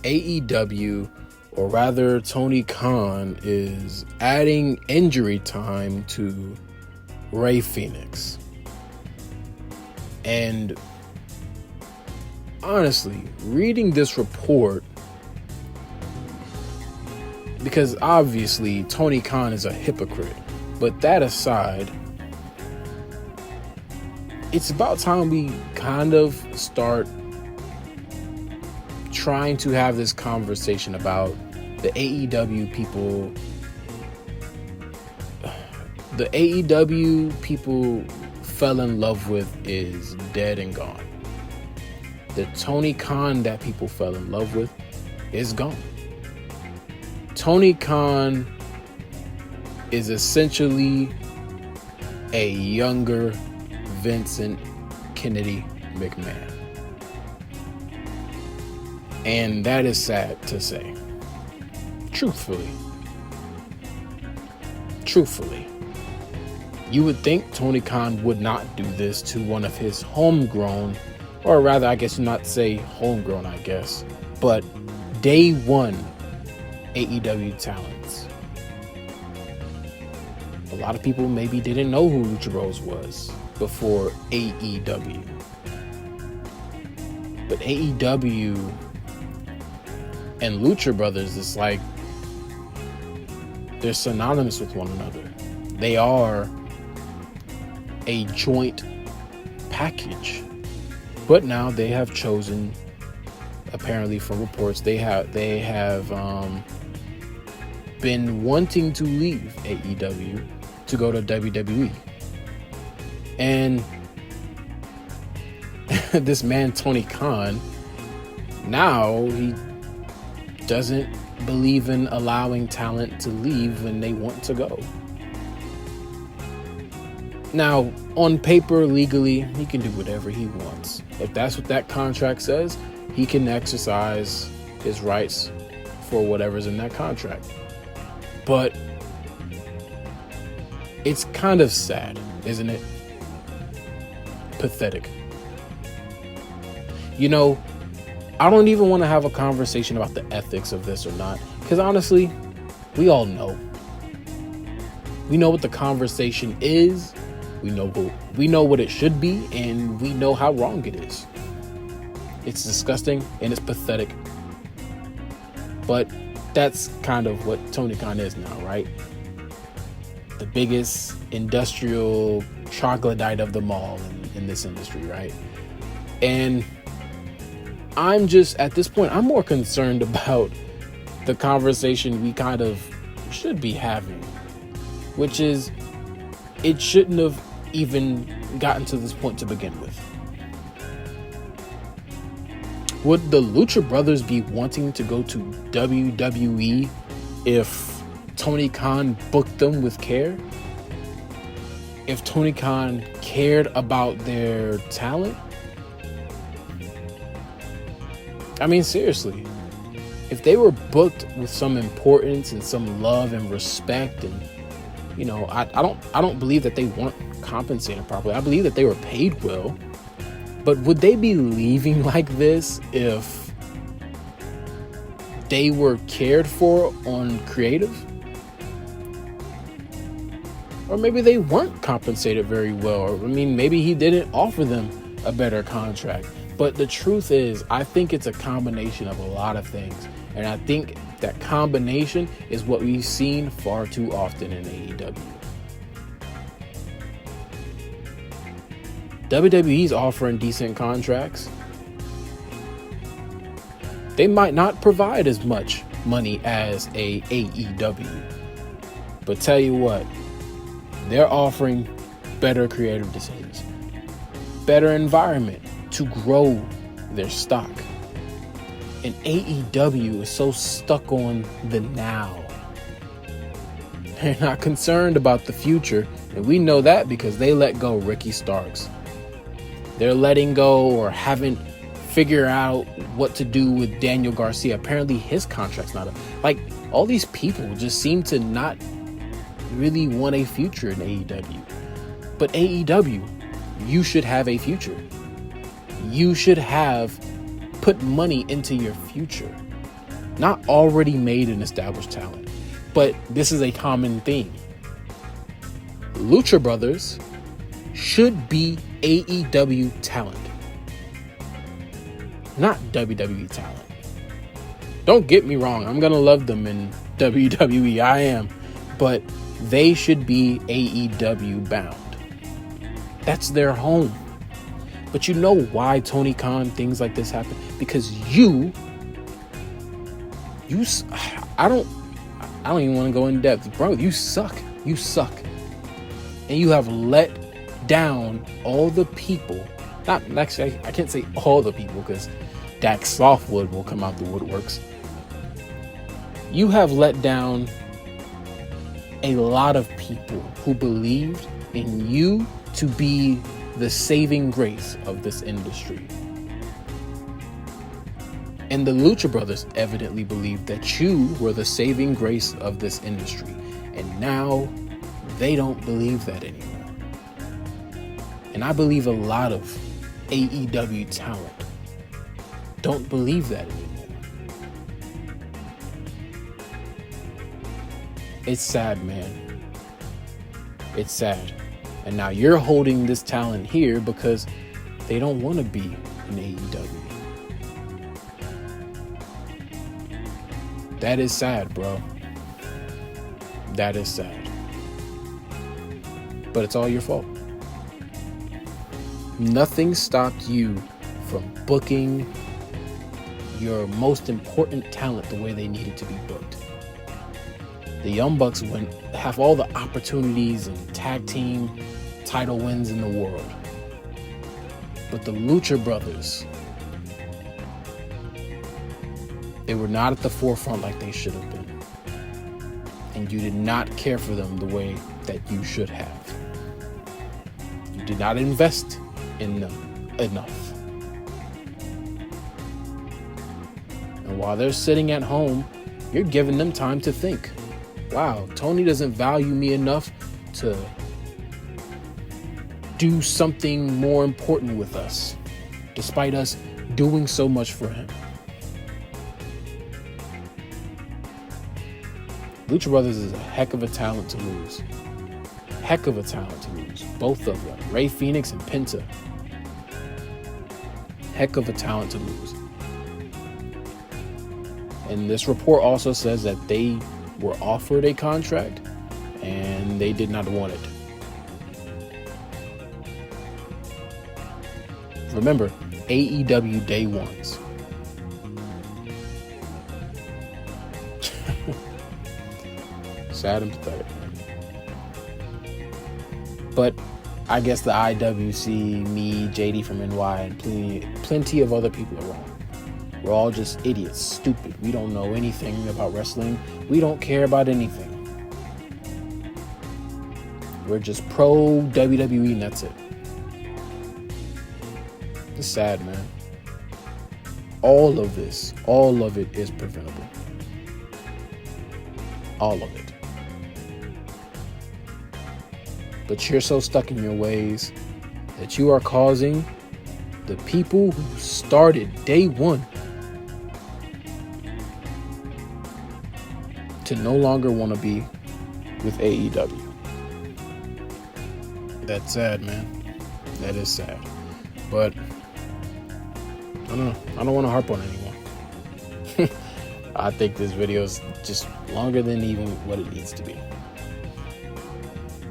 AEW, or rather Tony Khan, is adding injury time to Rey Fenix. And honestly, reading this report, because obviously Tony Khan is a hypocrite, but that aside, it's about time we kind of start trying to have this conversation about the AEW people. The AEW people fell in love with is dead and gone. The Tony Khan that people fell in love with is gone. Tony Khan is essentially a younger Vincent Kennedy McMahon. And that is sad to say. Truthfully. You would think Tony Khan would not do this to one of his homegrown, or rather, I guess not say homegrown, but day one AEW talents. A lot of people maybe didn't know who Lucha Bros was before AEW. But AEW and Lucha Brothers is like, they're synonymous with one another. They are a joint package. But now they have chosen, apparently from reports, they have been wanting to leave AEW to go to WWE. And this man Tony Khan, now he doesn't believe in allowing talent to leave when they want to go. Now, on paper, legally, he can do whatever he wants. If that's what that contract says, he can exercise his rights for whatever's in that contract. But it's kind of sad, isn't it? Pathetic. You know, I don't even want to have a conversation about the ethics of this or not, because honestly, we all know. We know what the conversation is. We know what it should be, and we know how wrong it is. It's disgusting and it's pathetic. But that's kind of what Tony Khan is now, right? The biggest industrial troglodyte of them all in this industry, right? And I'm just, at this point, I'm more concerned about the conversation we kind of should be having, which is, it shouldn't have even gotten to this point to begin with. Would the Lucha Brothers be wanting to go to WWE if Tony Khan booked them with care? If Tony Khan cared about their talent? I mean, seriously, if they were booked with some importance and some love and respect, and you know, I don't believe that they weren't compensated properly. I believe that they were paid well. But would they be leaving like this if they were cared for on creative? Or maybe they weren't compensated very well. Or, I mean, maybe he didn't offer them a better contract. But the truth is, I think it's a combination of a lot of things. And I think that combination is what we've seen far too often in AEW. WWE's offering decent contracts. They might not provide as much money as a AEW. But tell you what, they're offering better creative decisions, better environment to grow their stock. And AEW is so stuck on the now. They're not concerned about the future. And we know that because they let go Ricky Starks. They're letting go or haven't figured out what to do with Daniel Garcia. Apparently his contract's not up. Like, all these people just seem to not really want a future in AEW. But AEW, you should have a future. You should have put money into your future. not already made and established talent. But this is a common theme. Lucha Brothers should be AEW talent, not WWE talent. Don't get me wrong, I'm gonna love them in WWE, I am, but they should be AEW bound. That's their home. But you know why, Tony Khan, things like this happen? Because I don't even want to go in depth, bro. You suck. And you have let down all the people. Not actually, I can't say all the people, because Dax Softwood will come out the woodworks. You have let down a lot of people who believed in you to be the saving grace of this industry. And the Lucha Brothers evidently believed that you were the saving grace of this industry. And now they don't believe that anymore. And I believe a lot of AEW talent don't believe that anymore. It's sad, man. It's sad. And now you're holding this talent here because they don't want to be in AEW. That is sad, bro. That is sad. But it's all your fault. Nothing stopped you from booking your most important talent the way they needed to be booked. The Young Bucks have all the opportunities and tag team title wins in the world. But the Lucha Brothers, they were not at the forefront like they should have been. And you did not care for them the way that you should have. You did not invest in them enough. And while they're sitting at home, you're giving them time to think. Wow, Tony doesn't value me enough to do something more important with us, despite us doing so much for him. Lucha Brothers is a heck of a talent to lose. Heck of a talent to lose. Both of them, Ray Phoenix and Penta. Heck of a talent to lose. And this report also says that they were offered a contract and they did not want it. Remember, AEW day ones. Sad and pathetic. But I guess the IWC, me, JD from NY, and plenty of other people are wrong. We're all just idiots, stupid. We don't know anything about wrestling. We don't care about anything. We're just pro WWE and that's it. It's sad, man. All of it is preventable. All of it. But you're so stuck in your ways that you are causing the people who started day one to no longer want to be with AEW. That's sad, man. That is sad. But I don't know. I don't want to harp on it anymore. I think this video is just longer than even what it needs to be.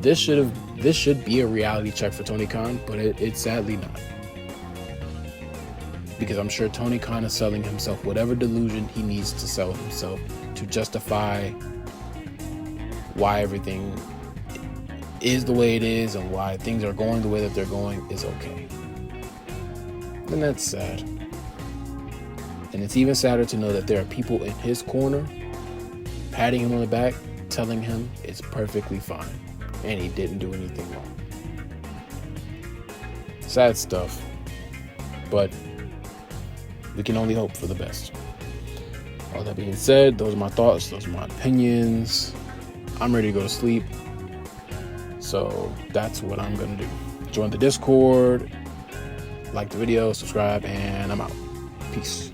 This should be a reality check for Tony Khan, but it's sadly not. Because I'm sure Tony Khan is selling himself whatever delusion he needs to sell himself to justify why everything is the way it is and why things are going the way that they're going is okay. And that's sad. And it's even sadder to know that there are people in his corner patting him on the back, telling him it's perfectly fine and he didn't do anything wrong. Sad stuff, but we can only hope for the best. All that being said, those are my thoughts, those are my opinions. I'm ready to go to sleep, so that's what I'm gonna do. Join the Discord, like the video, subscribe, and I'm out. Peace.